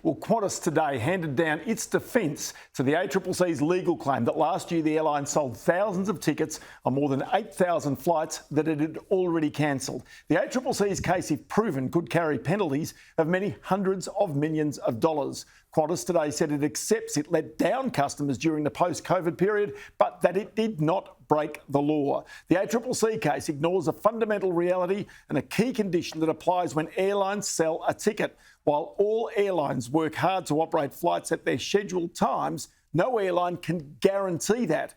Well, Qantas today handed down its defence to the ACCC's legal claim that last year the airline sold thousands of tickets on more than 8,000 flights that it had already cancelled. The ACCC's case, if proven, could carry penalties of many hundreds of millions of dollars. Qantas today said it accepts it let down customers during the post-COVID period, but that it did not break the law. The ACCC case ignores a fundamental reality and a key condition that applies when airlines sell a ticket. While all airlines work hard to operate flights at their scheduled times, no airline can guarantee that.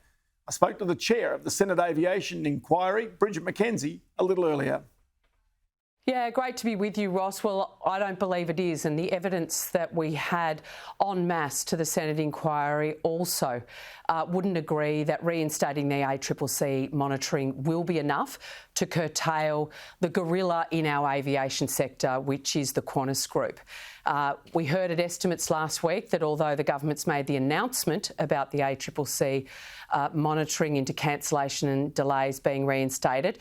I spoke to the chair of the Senate Aviation Inquiry, Bridget McKenzie, a little earlier. Yeah, great to be with you, Ross. Well, I don't believe it is, and the evidence that we had en masse to the Senate inquiry also wouldn't agree that reinstating the ACCC monitoring will be enough to curtail the gorilla in our aviation sector, which is the Qantas Group. We heard at estimates last week that although the government's made the announcement about the ACCC monitoring into cancellation and delays being reinstated,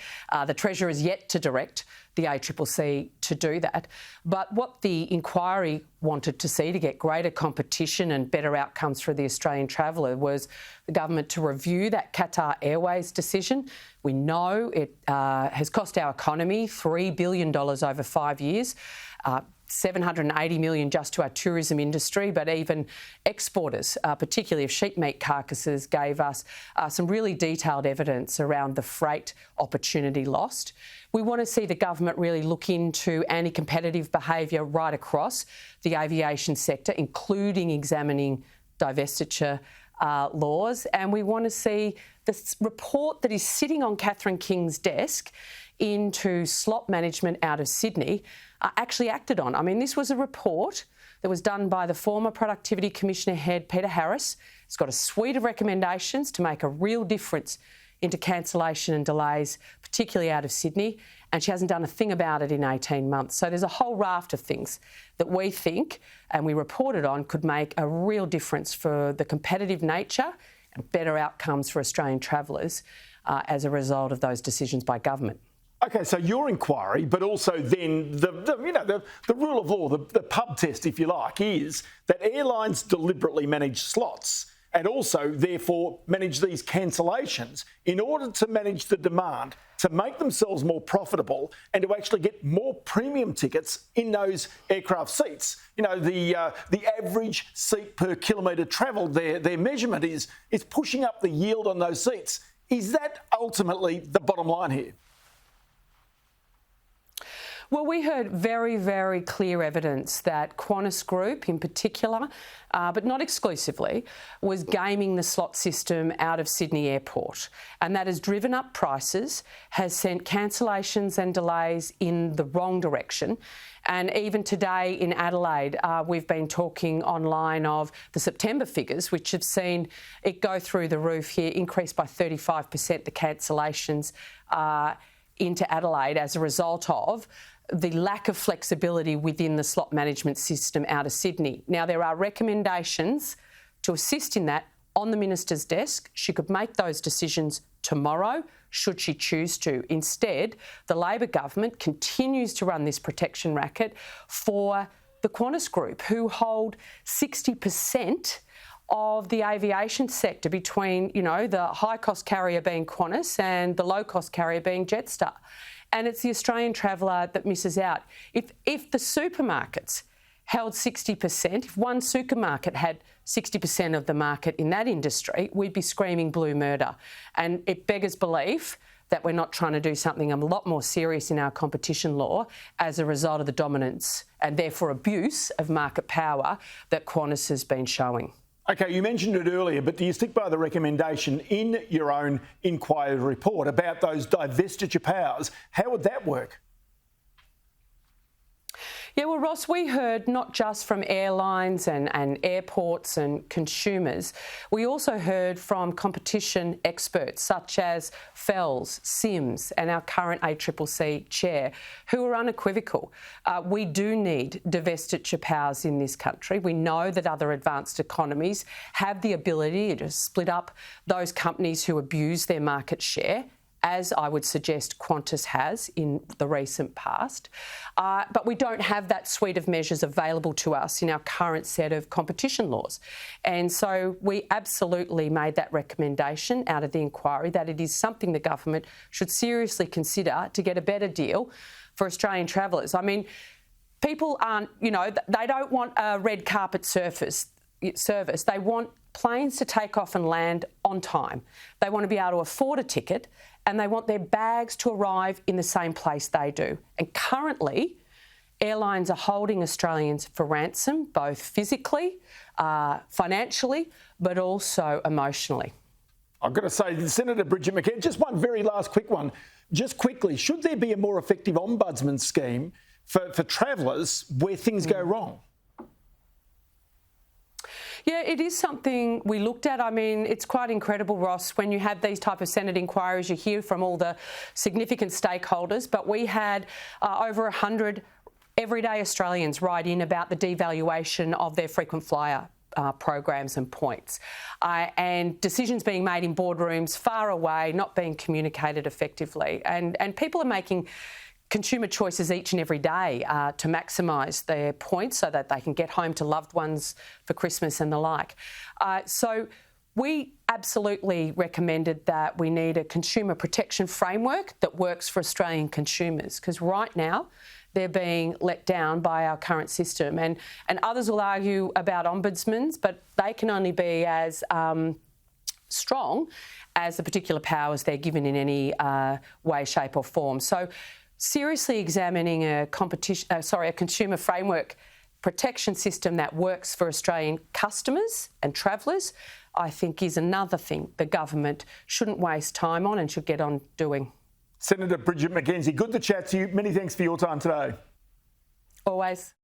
the Treasurer is yet to direct the ACCC to do that. But what the inquiry wanted to see to get greater competition and better outcomes for the Australian traveller was the government to review that Qatar Airways decision. We know it has cost our economy $3 billion over 5 years. 780 million just to our tourism industry, but even exporters, particularly of sheep meat carcasses, gave us some really detailed evidence around the freight opportunity lost. We want to see the government really look into anti-competitive behaviour right across the aviation sector, including examining divestiture laws. And we want to see this report that is sitting on Catherine King's desk into slot management out of Sydney actually acted on. I mean, this was a report that was done by the former Productivity Commissioner head, Peter Harris. It's got a suite of recommendations to make a real difference into cancellation and delays, particularly out of Sydney, and she hasn't done a thing about it in 18 months. So there's a whole raft of things that we think, and we reported on, could make a real difference for the competitive nature and better outcomes for Australian travellers as a result of those decisions by government. OK, so your inquiry, but also then the rule of law, the pub test, if you like, is that airlines deliberately manage slots and also, therefore, manage these cancellations in order to manage the demand, to make themselves more profitable and to actually get more premium tickets in those aircraft seats. You know, the average seat per kilometre travelled, their measurement is pushing up the yield on those seats. Is that ultimately the bottom line here? Well, we heard very, very clear evidence that Qantas Group in particular, but not exclusively, was gaming the slot system out of Sydney Airport. And that has driven up prices, has sent cancellations and delays in the wrong direction. And even today in Adelaide, we've been talking online of the September figures, which have seen it go through the roof here, increased by 35%, the cancellations into Adelaide as a result of the lack of flexibility within the slot management system out of Sydney. Now, there are recommendations to assist in that on the Minister's desk. She could make those decisions tomorrow, should she choose to. Instead, the Labor government continues to run this protection racket for the Qantas Group, who hold 60% of the aviation sector between, the high-cost carrier being Qantas and the low-cost carrier being Jetstar. And it's the Australian traveller that misses out. If the supermarkets held 60%, if one supermarket had 60% of the market in that industry, we'd be screaming blue murder. And it beggars belief that we're not trying to do something a lot more serious in our competition law as a result of the dominance and therefore abuse of market power that Qantas has been showing. OK, you mentioned it earlier, but do you stick by the recommendation in your own inquiry report about those divestiture powers? How would that work? Yeah, well, Ross, we heard not just from airlines and airports and consumers. We also heard from competition experts such as Fells, Sims and our current ACCC chair, who are unequivocal. We do need divestiture powers in this country. We know that other advanced economies have the ability to split up those companies who abuse their market share as I would suggest Qantas has in the recent past. But we don't have that suite of measures available to us in our current set of competition laws. And so we absolutely made that recommendation out of the inquiry that it is something the government should seriously consider to get a better deal for Australian travellers. I mean, people aren't, they don't want a red carpet service. They want planes to take off and land on time. They want to be able to afford a ticket, and they want their bags to arrive in the same place they do. And currently, airlines are holding Australians for ransom, both physically, financially, but also emotionally. I've got to say, Senator Bridget McKenzie, just one very last quick one. Just quickly, should there be a more effective ombudsman scheme for travellers where things go wrong? Yeah, it is something we looked at. I mean, it's quite incredible, Ross, when you have these type of Senate inquiries, you hear from all the significant stakeholders, but we had over 100 everyday Australians write in about the devaluation of their frequent flyer programs and points, and decisions being made in boardrooms far away, not being communicated effectively. And people are making consumer choices each and every day to maximise their points so that they can get home to loved ones for Christmas and the like. So we absolutely recommended that we need a consumer protection framework that works for Australian consumers, because right now they're being let down by our current system. And others will argue about ombudsmen, but they can only be as strong as the particular powers they're given in any way, shape or form. So seriously examining a consumer framework protection system that works for Australian customers and travellers, I think is another thing the government shouldn't waste time on and should get on doing. Senator Bridget McKenzie, good to chat to you. Many thanks for your time today. Always.